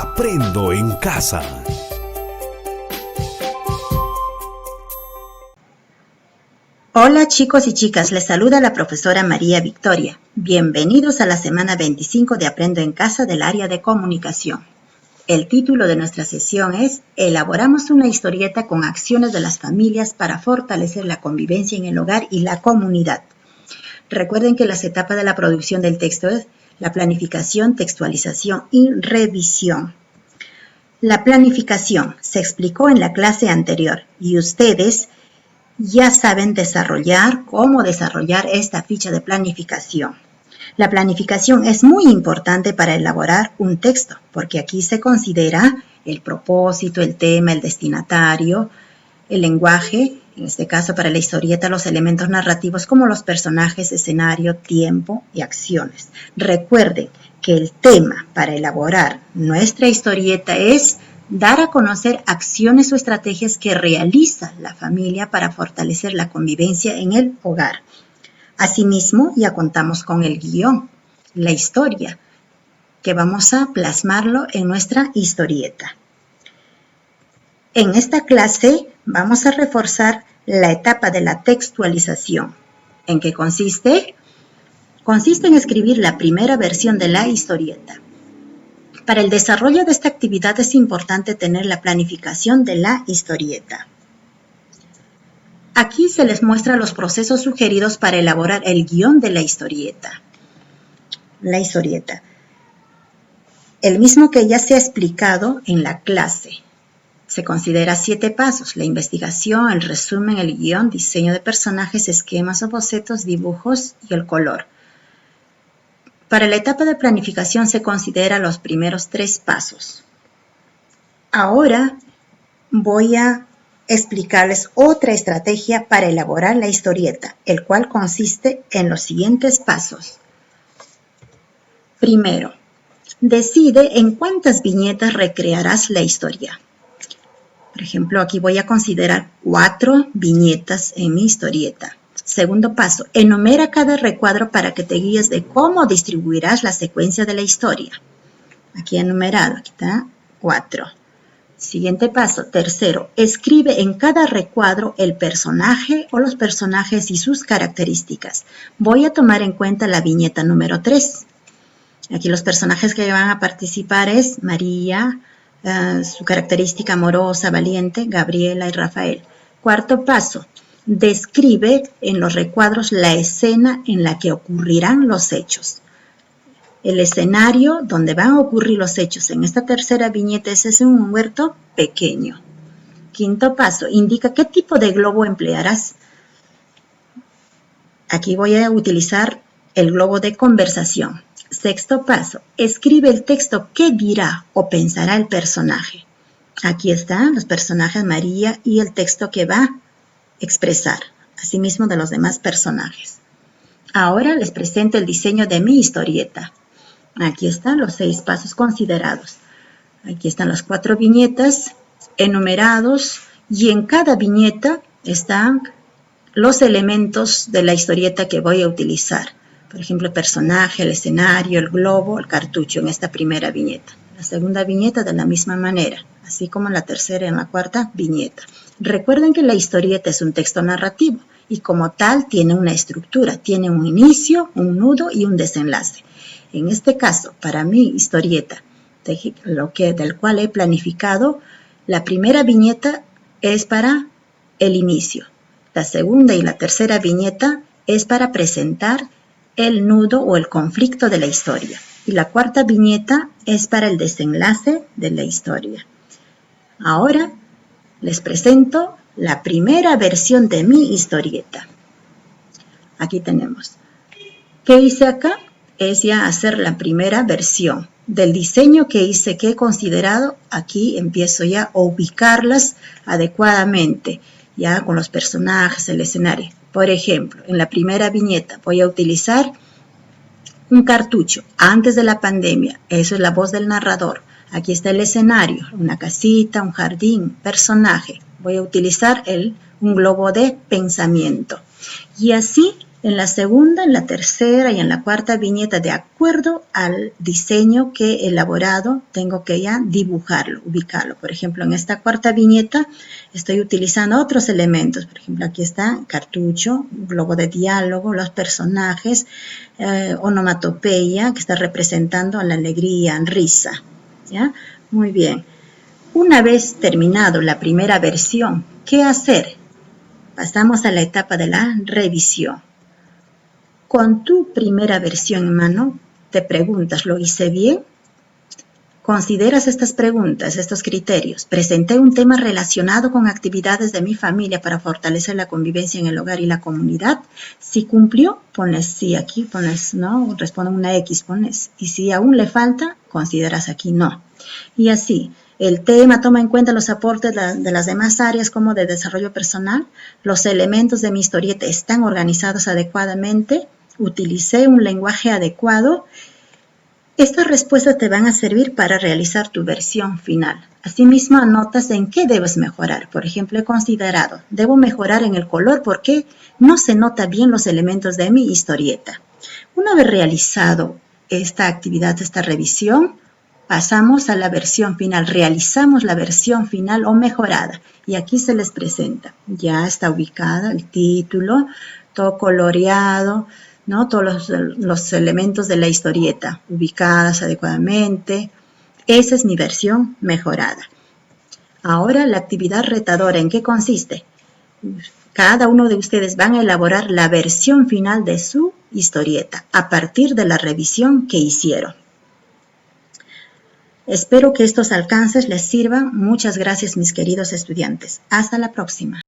Aprendo en casa. Hola chicos y chicas, les saluda la profesora María Victoria. Bienvenidos a la semana 25 de Aprendo en Casa del área de comunicación. El título de nuestra sesión es Elaboramos una historieta con acciones de las familias para fortalecer la convivencia en el hogar y la comunidad. Recuerden que las etapas de la producción del texto es la planificación, textualización y revisión. La planificación se explicó en la clase anterior y ustedes ya saben cómo desarrollar esta ficha de planificación. La planificación es muy importante para elaborar un texto, porque aquí se considera el propósito, el tema, el destinatario, el lenguaje, en este caso para la historieta, los elementos narrativos como los personajes, escenario, tiempo y acciones. Recuerden que el tema para elaborar nuestra historieta es dar a conocer acciones o estrategias que realiza la familia para fortalecer la convivencia en el hogar. Asimismo, ya contamos con el guión, la historia, que vamos a plasmarlo en nuestra historieta. En esta clase vamos a reforzar la etapa de la textualización. ¿En qué consiste? Consiste en escribir la primera versión de la historieta. Para el desarrollo de esta actividad es importante tener la planificación de la historieta. Aquí se les muestra los procesos sugeridos para elaborar el guión de la historieta. La historieta. El mismo que ya se ha explicado en la clase. Se considera 7 pasos: la investigación, el resumen, el guión, diseño de personajes, esquemas o bocetos, dibujos y el color. Para la etapa de planificación se considera los primeros 3 pasos. Ahora voy a explicarles otra estrategia para elaborar la historieta, el cual consiste en los siguientes pasos. Primero, decide en cuántas viñetas recrearás la historia. Por ejemplo, aquí voy a considerar 4 viñetas en mi historieta. Segundo paso, enumera cada recuadro para que te guíes de cómo distribuirás la secuencia de la historia. Aquí enumerado, aquí está 4. Siguiente paso, tercero, escribe en cada recuadro el personaje o los personajes y sus características. Voy a tomar en cuenta la viñeta número 3. Aquí los personajes que van a participar es María, su característica amorosa, valiente, Gabriela y Rafael. Cuarto paso, describe en los recuadros la escena en la que ocurrirán los hechos. El escenario donde van a ocurrir los hechos en esta tercera viñeta es un huerto pequeño. Quinto paso, indica qué tipo de globo emplearás. Aquí voy a utilizar el globo de conversación. Sexto paso, escribe el texto que dirá o pensará el personaje. Aquí están los personajes María y el texto que va a expresar, asimismo de los demás personajes. Ahora les presento el diseño de mi historieta. Aquí están los 6 pasos considerados. Aquí están las 4 viñetas enumerados y en cada viñeta están los elementos de la historieta que voy a utilizar. Por ejemplo, el personaje, el escenario, el globo, el cartucho en esta primera viñeta. La segunda viñeta de la misma manera, así como en la tercera y en la cuarta viñeta. Recuerden que la historieta es un texto narrativo y como tal tiene una estructura, tiene un inicio, un nudo y un desenlace. En este caso, para mi historieta, del cual he planificado, la primera viñeta es para el inicio. La segunda y la tercera viñeta es para presentar el nudo o el conflicto de la historia. Y la cuarta viñeta es para el desenlace de la historia. Ahora les presento la primera versión de mi historieta. Aquí tenemos. ¿Qué hice acá? Es ya hacer la primera versión del diseño que hice, que he considerado. Aquí empiezo ya a ubicarlas adecuadamente, ya con los personajes, el escenario. Por ejemplo, en la primera viñeta voy a utilizar un cartucho antes de la pandemia. Eso es la voz del narrador. Aquí está el escenario, una casita, un jardín, personaje. Voy a utilizar un globo de pensamiento. Y así En la segunda, en la tercera y en la cuarta viñeta, de acuerdo al diseño que he elaborado, tengo que ya dibujarlo, ubicarlo. Por ejemplo, en esta cuarta viñeta estoy utilizando otros elementos. Por ejemplo, aquí está cartucho, globo de diálogo, los personajes, onomatopeya, que está representando la alegría, risa. ¿Ya? Muy bien. Una vez terminado la primera versión, ¿qué hacer? Pasamos a la etapa de la revisión. Con tu primera versión en mano, te preguntas, ¿lo hice bien? Consideras estas preguntas, estos criterios. Presenté un tema relacionado con actividades de mi familia para fortalecer la convivencia en el hogar y la comunidad. Si cumplió, pones sí aquí, pones no, responde una X, pones. Y si aún le falta, consideras aquí no. Y así, el tema toma en cuenta los aportes de las demás áreas como de desarrollo personal. Los elementos de mi historieta están organizados adecuadamente. Utilicé un lenguaje adecuado. Estas respuestas te van a servir para realizar tu versión final. Asimismo, anotas en qué debes mejorar. Por ejemplo, he considerado, debo mejorar en el color porque no se nota bien los elementos de mi historieta. Una vez realizado esta actividad, esta revisión, pasamos a la versión final. Realizamos la versión final o mejorada. Y aquí se les presenta. Ya está ubicada el título, todo coloreado, ¿no? Todos los elementos de la historieta ubicadas adecuadamente. Esa es mi versión mejorada. Ahora la actividad retadora, ¿en qué consiste? Cada uno de ustedes van a elaborar la versión final de su historieta a partir de la revisión que hicieron. Espero que estos alcances les sirvan. Muchas gracias, mis queridos estudiantes. Hasta la próxima.